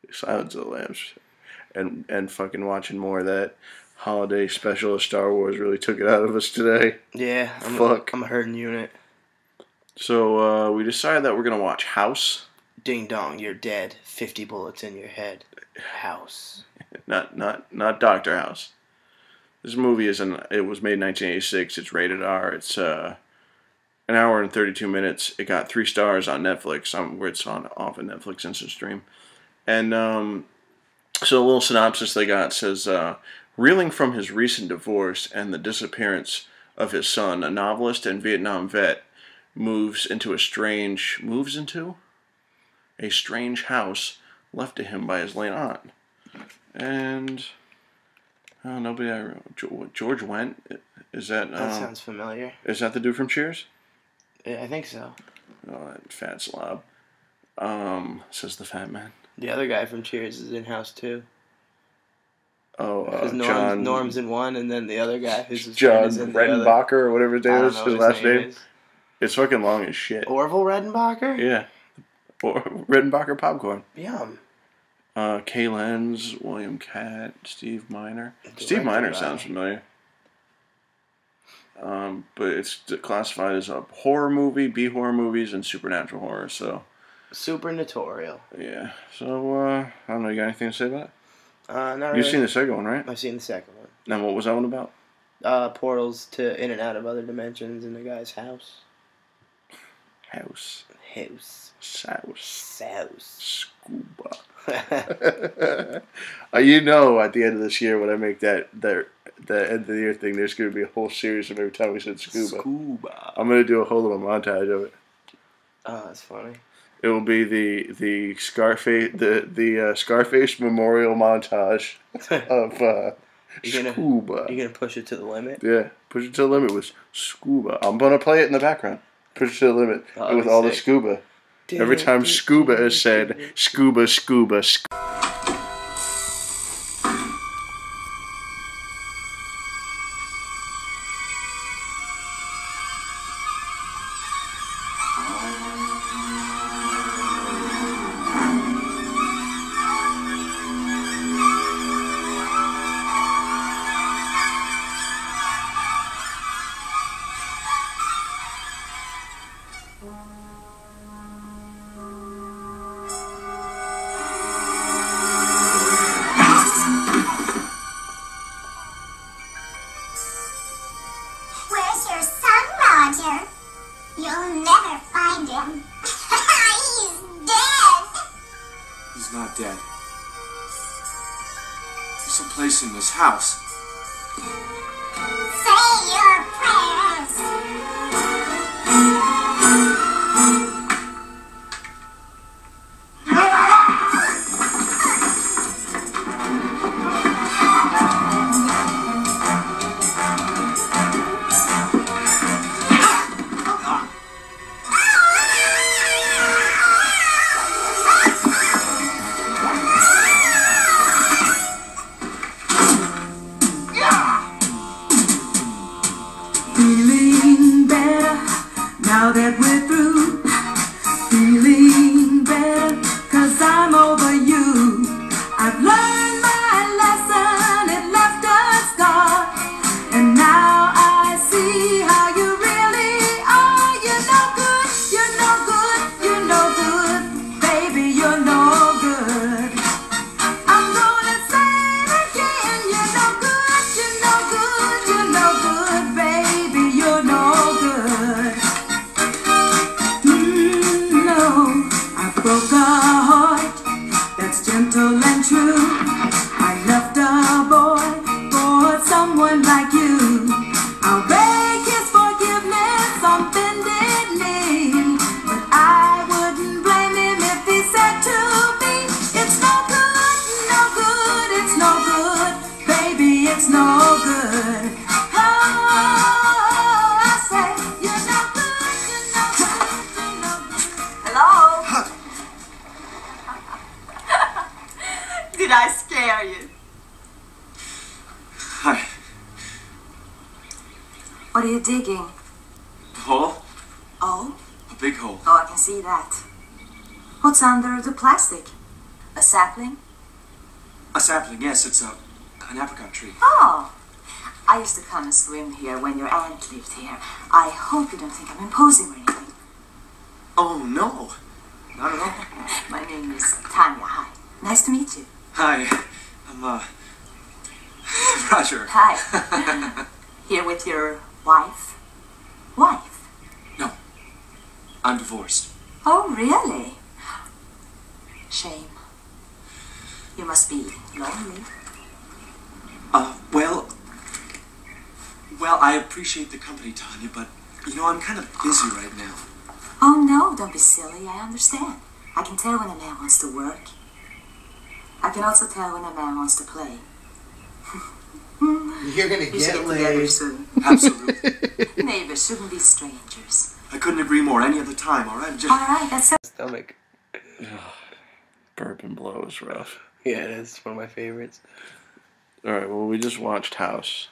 Silence of the Lambs, and fucking watching more of that holiday special of Star Wars really took it out of us today. Yeah, I'm a hurting unit. So we decided that we're gonna watch House. Ding dong, you're dead. 50 bullets in your head. House. Not Doctor House. This movie it was made in 1986. It's rated R. It's an hour and 32 minutes. It got 3 stars on Netflix. Where it's off of Netflix Instant Stream. And so a little synopsis they got says, reeling from his recent divorce and the disappearance of his son, a novelist and Vietnam vet moves into a strange house left to him by his late aunt. And George Wendt, is that? That sounds familiar. Is that the dude from Cheers? Yeah, I think so. Oh, that fat slob. Says the fat man. The other guy from Cheers is in House too. Oh, Norm's in one, and then the other guy who's his John is in Redenbacher or whatever his name is. His last name. Is. It's fucking long as shit. Orville Redenbacher? Yeah. Or Redenbacher popcorn. Yum. Kay Lenz, William Katt, Steve Miner. Steve Miner sounds familiar. But it's classified as a horror movie, B-horror movies, and supernatural horror. So. Supernatorial. Yeah. So I don't know. You got anything to say about it? Not really. You've seen the second one, right? I've seen the second one. And what was that one about? Portals to in and out of other dimensions in the guy's house. House. Scuba. You know, at the end of this year, when I make the end of the year thing, there's going to be a whole series of every time we said scuba. I'm going to do a whole little montage of it. Oh, that's funny. It will be the Scarface Memorial montage of scuba. You're gonna push it to the limit. Yeah, push it to the limit with scuba. I'm gonna play it in the background. Push it to the limit with all the scuba. Every time scuba is said, scuba, scuba, scuba. You'll never find him. He's dead. He's not dead. He's someplace in this house. Say your prayers. Feeling better now that we're through. Feeling better 'cause I'm over you. I've learned my lesson, it left a scar. And now I see how you really are. You're no good, you're no good, you're no good. Baby, you're no good. I'm gonna say it again. You're no good, you're no good, you're no good, baby, you're no good. No, I broke a heart that's gentle and true. I left a boy for someone like you. I'll beg his forgiveness on bended knee, but I wouldn't blame him if he said to me, it's no good, no good, it's no good, baby, it's no good. Oh, I say, you're no good, you're no good, you're no good. Hello? Did I scare you? Hi. What are you digging? Hole? Oh? A big hole. Oh, I can see that. What's under the plastic? A sapling? A sapling, yes, it's an apricot tree. Oh, I used to come and swim here when your aunt lived here. I hope you don't think I'm imposing or anything. Oh, no. Not at all. My name is Tanya. Hi. Nice to meet you. Hi, I'm, Roger. Hi. Here with your wife? Wife? No, I'm divorced. Oh, really? Shame. You must be lonely. Well, I appreciate the company, Tanya, but, I'm kind of busy right now. Oh, no, don't be silly. I understand. I can tell when a man wants to work. I can also tell when a man wants to play. You're gonna You should get get together laid. soon. Absolutely. Neighbors shouldn't be strangers. I couldn't agree more any other time, all right? All right, that's Stomach. Burp and blow is rough. Yeah, it is one of my favorites. All right, well, we just watched House.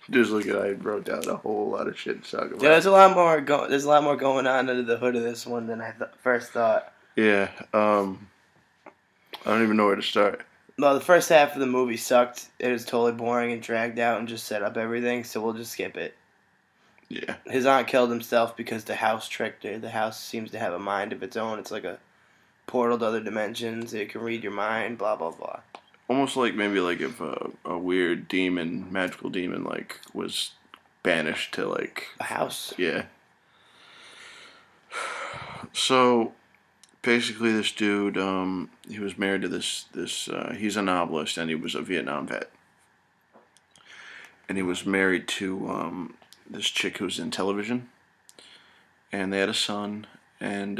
Just look at, I wrote down a whole lot of shit to talk about. Yeah, there's a lot more going on under the hood of this one than I first thought. Yeah, I don't even know where to start. No, the first half of the movie sucked. It was totally boring and dragged out and just set up everything, so we'll just skip it. Yeah. His aunt killed himself because the house tricked her. The house seems to have a mind of its own. It's like a portal to other dimensions. It can read your mind, blah, blah, blah. Almost like maybe like if a weird demon, magical demon, like was banished to like A house. yeah. So basically, this dude, he was married to this he's a novelist and he was a Vietnam vet, and he was married to this chick who was in television, and they had a son, and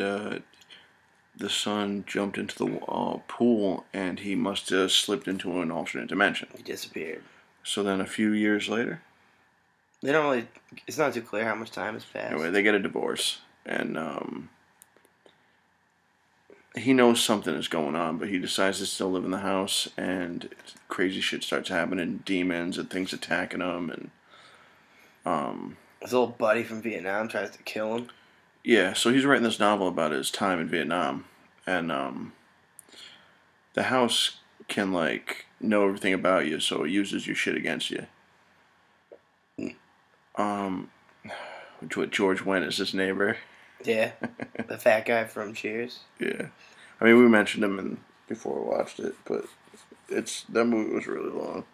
the son jumped into the pool, and he must have slipped into an alternate dimension. He disappeared. So then a few years later, They don't really... It's not too clear how much time has passed. anyway, they get a divorce, and he knows something is going on, but he decides to still live in the house, and crazy shit starts happening, demons and things attacking him, and His old buddy from Vietnam tries to kill him. yeah, so he's writing this novel about his time in Vietnam, and the house can like know everything about you, so it uses your shit against you. What George Wendt is his neighbor. Yeah. The fat guy from Cheers. Yeah, I mean we mentioned him before we watched it, but that movie was really long,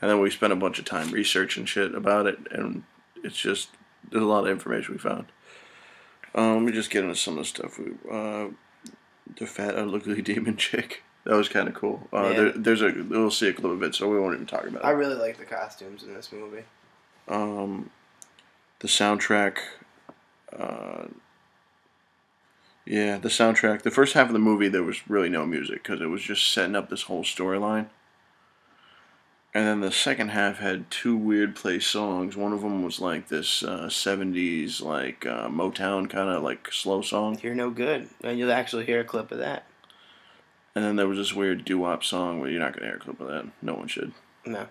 and then we spent a bunch of time researching shit about it, and it's just there's a lot of information we found. Let me just get into some of the stuff. The fat, ugly demon chick. That was kind of cool. Yeah. We'll see a clip of it, so we won't even talk about it. I really like the costumes in this movie. The soundtrack. Yeah, the soundtrack. The first half of the movie, there was really no music because it was just setting up this whole storyline. And then the second half had two weird play songs. One of them was like this 70s like Motown kind of like slow song. You're no good. And you'll actually hear a clip of that. And then there was this weird doo-wop song where you're not going to hear a clip of that. No one should. No.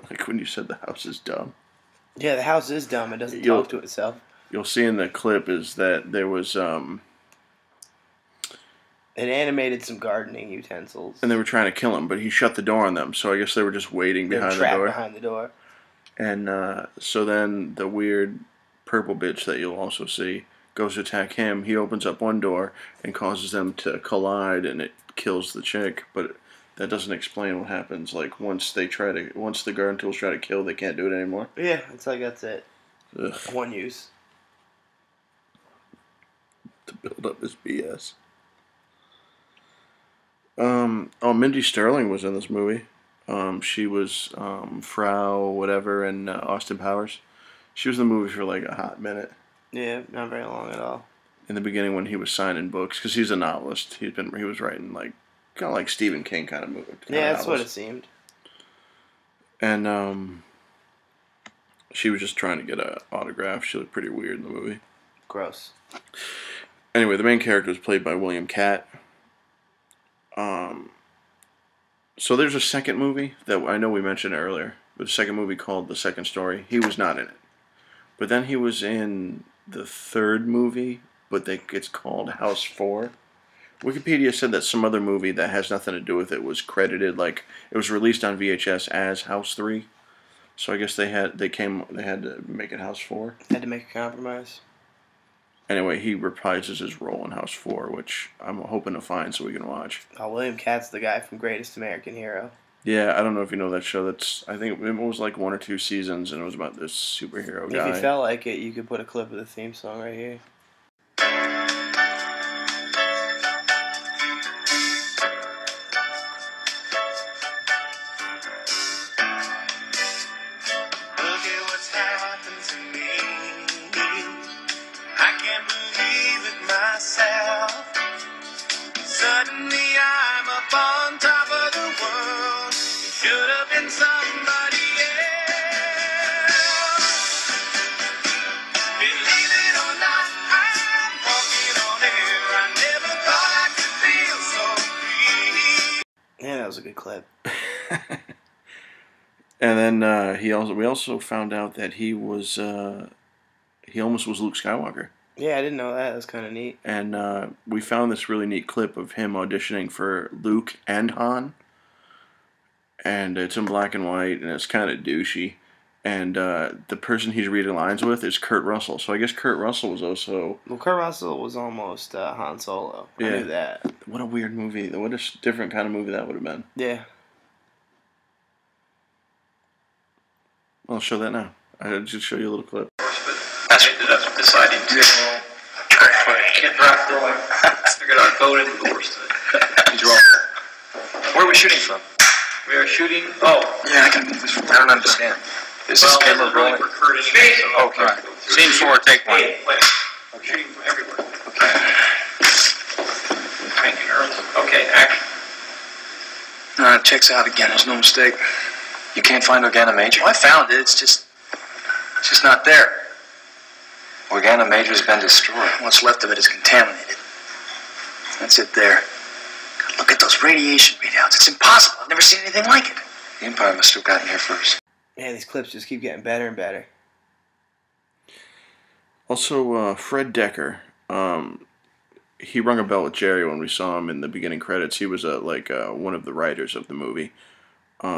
Like when you said the house is dumb. Yeah, the house is dumb. It doesn't You'll- talk to itself. You'll see in the clip is that there was... It animated some gardening utensils. and they were trying to kill him, but he shut the door on them. So I guess they were just waiting They were behind the trapped door. behind the door. And so then the weird purple bitch that you'll also see goes to attack him. He opens up one door and causes them to collide, and it kills the chick. But that doesn't explain what happens. Like once the garden tools try to kill, they can't do it anymore. Yeah, it's like that's it. Ugh, One use. to build up this BS. Mindy Sterling was in this movie. She was Frau whatever in Austin Powers. She was in the movie for like a hot minute. Yeah, not very long at all. In the beginning when he was signing books, because he's a novelist. He was writing like kind of like Stephen King kind of movie. Yeah, that's what it seemed. And she was just trying to get an autograph. She looked pretty weird in the movie. Gross. Anyway, the main character was played by William Katt. So there's a second movie that I know we mentioned earlier. The second movie called The Second Story. He was not in it. But then he was in the third movie but it's called House 4. Wikipedia said that some other movie that has nothing to do with it was credited, like it was released on VHS as House 3. So I guess they had to make it House 4. Had to make a compromise. Anyway, he reprises his role in House 4, which I'm hoping to find so we can watch. Oh, William Katt's the guy from Greatest American Hero. Yeah, I don't know if you know that show. I think it was like 1 or 2 seasons, and it was about this superhero guy. If you felt like it, you could put a clip of the theme song right here. Yeah, that was a good clip. And then we also found out that he almost was Luke Skywalker. Yeah, I didn't know that. That was kind of neat. And we found this really neat clip of him auditioning for Luke and Han. And it's in black and white, and it's kind of douchey. And the person he's reading lines with is Kurt Russell. So I guess Kurt Russell was also... Well, Kurt Russell was almost Han Solo. I knew that. What a weird movie. What a different kind of movie that would have been. Yeah. I'll show that now. I'll just show you a little clip. That's what ended up deciding to get dropped going. Figured I'd vote endorsed it. He's wrong. Where are we shooting from? We are shooting. Oh, yeah, I gotta move this. I don't understand. Is this camera rolling? Okay. Right. Scene 4, take 1. We're shooting from everywhere. Okay. Thank you, okay, action. It checks out again. There's no mistake. You can't find Organa Major? Well, I found it. It's just not there. Organa Major's been destroyed. What's left of it is contaminated. That's it there. God, look at those radiation readouts. It's impossible. I've never seen anything like it. The Empire must have gotten here first. Yeah, these clips just keep getting better and better. Also, Fred Decker. He rung a bell with Jerry when we saw him in the beginning credits. He was one of the writers of the movie.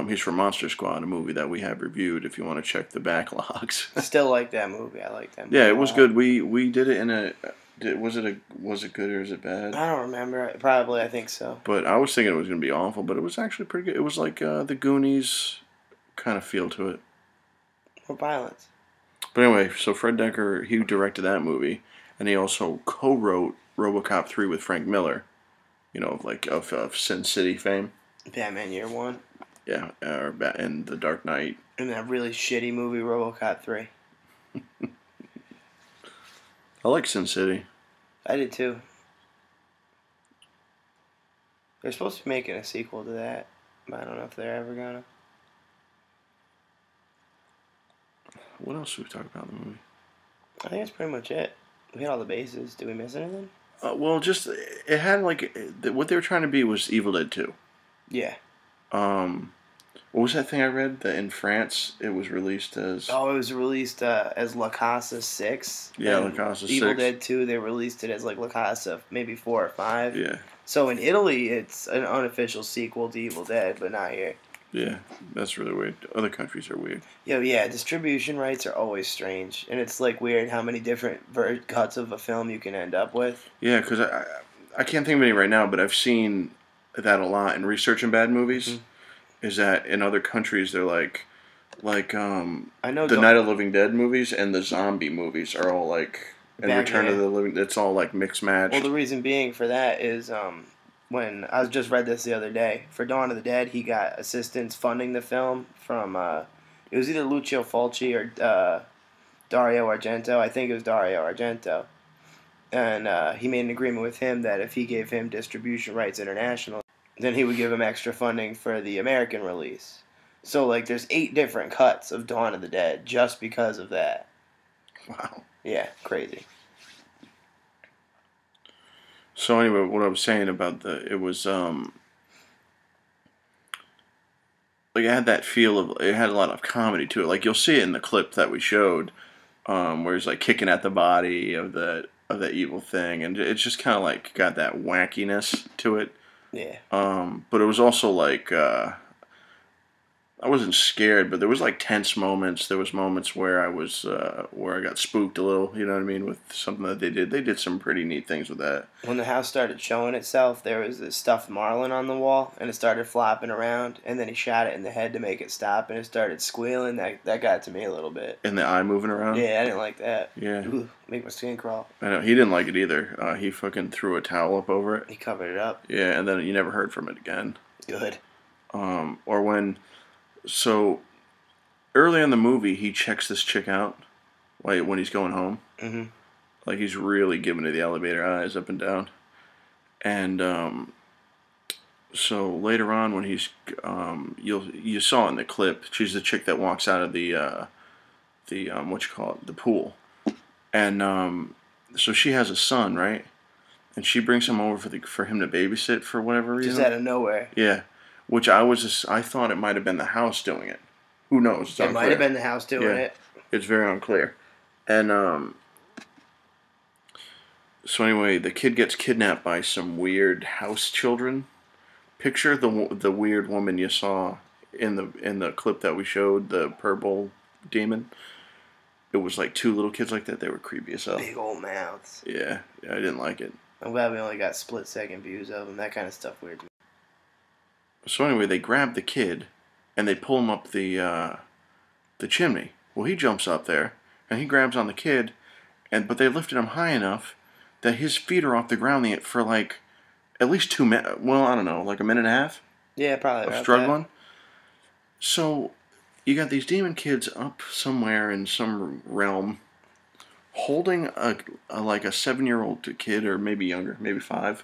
He's from Monster Squad, a movie that we have reviewed if you want to check the backlogs. I still like that movie. I like that movie. Yeah, it was good. We did it in a... Was it good or is it bad? I don't remember. Probably, I think so. But I was thinking it was going to be awful, but it was actually pretty good. It was like the Goonies kind of feel to it. More violence. But anyway, so Fred Decker, he directed that movie, and he also co-wrote RoboCop 3 with Frank Miller, of Sin City fame. Batman Year One. Yeah, and The Dark Knight. And that really shitty movie, RoboCop 3. I like Sin City. I did too. They're supposed to be making a sequel to that, but I don't know if they're ever gonna. What else should we talk about in the movie? I think that's pretty much it. We hit all the bases. Did we miss anything? Well, just it had what they were trying to be was Evil Dead 2. Yeah. What was that thing I read that in France it was released as? Oh, it was released as La Casa 6. Yeah, La Casa 6. Evil Dead 2, they released it as like La Casa maybe 4 or 5. Yeah. So in Italy, it's an unofficial sequel to Evil Dead, but not here. Yeah, that's really weird. Other countries are weird. Yeah, distribution rights are always strange, and it's like weird how many different cuts of a film you can end up with. Yeah, because I can't think of any right now, but I've seen that a lot in researching bad movies. Mm-hmm. Is that in other countries they're like I know the Night of the Living Dead movies and the zombie movies are all like and Return of the Living. It's all like mixed match. Well, the reason being for that is when I just read this the other day for Dawn of the Dead, he got assistance funding the film from it was either Lucio Fulci or Dario Argento. I think it was Dario Argento, and he made an agreement with him that if he gave him distribution rights international, then he would give him extra funding for the American release. So, like, there's 8 different cuts of Dawn of the Dead just because of that. Wow. Yeah, crazy. So, anyway, what I was saying about it was, like, it had that feel of, it had a lot of comedy to it. Like, you'll see it in the clip that we showed, where he's, like, kicking at the body of the of that evil thing, and it's just kind of like got that wackiness to it. Yeah. But it was also like I wasn't scared, but there was like tense moments. There was moments where I was where I got spooked a little. You know what I mean? With something that they did. They did some pretty neat things with that. When the house started showing itself, there was this stuffed marlin on the wall, and it started flopping around, and then he shot it in the head to make it stop, and it started squealing. That got to me a little bit. And the eye moving around. Yeah, I didn't like that. Yeah. Ooh, make my skin crawl. I know he didn't like it either. He fucking threw a towel up over it. He covered it up. Yeah, and then you never heard from it again. Good. Or when, so early in the movie, he checks this chick out, like when he's going home. Mm-hmm. Like he's really giving her the elevator eyes up and down. And so later on, when he's, you saw it in the clip. She's the chick that walks out of the what you call it, the pool, and so she has a son, right? And she brings him over for him to babysit for whatever reason. Just out of nowhere. Yeah, which I thought it might have been the house doing it. Who knows? It's It unclear. might have been the house doing it. It's very unclear. And so anyway, the kid gets kidnapped by some weird house children. Picture the weird woman you saw in the clip that we showed, the purple demon. It was like two little kids like that. They were creepy as hell. Big old mouths. Yeah, I didn't like it. I'm glad we only got split-second views of them. That kind of stuff weird. So anyway, they grab the kid, and they pull him up the chimney. Well, he jumps up there, and he grabs on the kid, but they lifted him high enough that his feet are off the ground for like at least 2 minutes. Well, I don't know, like a minute and a half Yeah, probably. of about struggling. So you got these demon kids up somewhere in some realm, holding a 7-year-old kid, or maybe younger, maybe 5,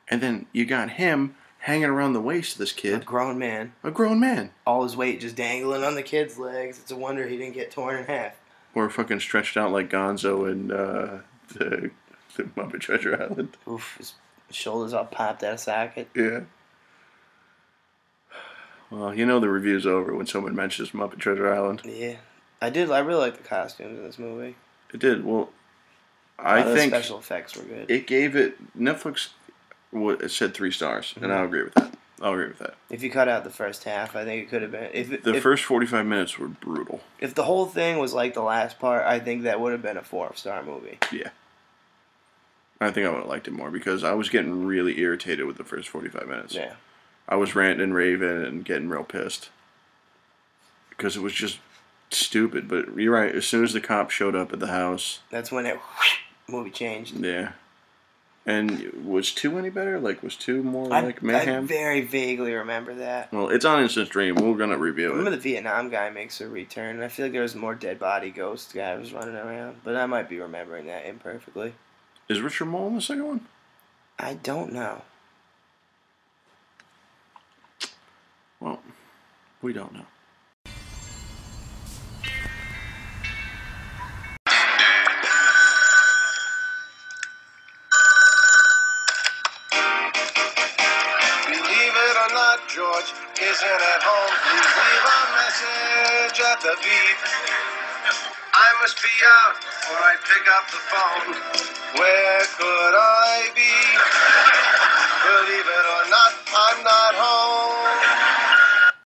and then you got him hanging around the waist of this that. kid. A grown man. A grown man. All his weight just dangling on the kid's legs. It's a wonder he didn't get torn in half. Or fucking stretched out like Gonzo in the Muppet Treasure Island. Oof, his shoulders all popped out of socket. Yeah. Well, you know the review's over when someone mentions Muppet Treasure Island. Yeah. I really like the costumes in this movie. It did. Well, I I think the special effects were good. it gave it... Netflix it said 3 stars, and I'll agree with that. If you cut out the first half, I think it could have been... The first 45 minutes were brutal. If the whole thing was like the last part, I think that would have been a 4-star movie. Yeah. I think I would have liked it more, because I was getting really irritated with the first 45 minutes. Yeah. I was ranting and raving and getting real pissed. Because it was just stupid. But you're right, as soon as the cop showed up at the house... That's when movie changed. Yeah. And was 2 any better? Like, was 2 more like mayhem? I very vaguely remember that. Well, it's on Instant Stream. We're going to review I remember it. the Vietnam guy makes a return, and I feel like there was more dead body ghost guy was running around. But I might be remembering that imperfectly. Is Richard Moll in the second one? I don't know. Well, we don't know. Believe it or not, George isn't at home. Please leave a message at the beep. I must be out before I pick up the phone. Where could I be? Believe it or not, I'm not home.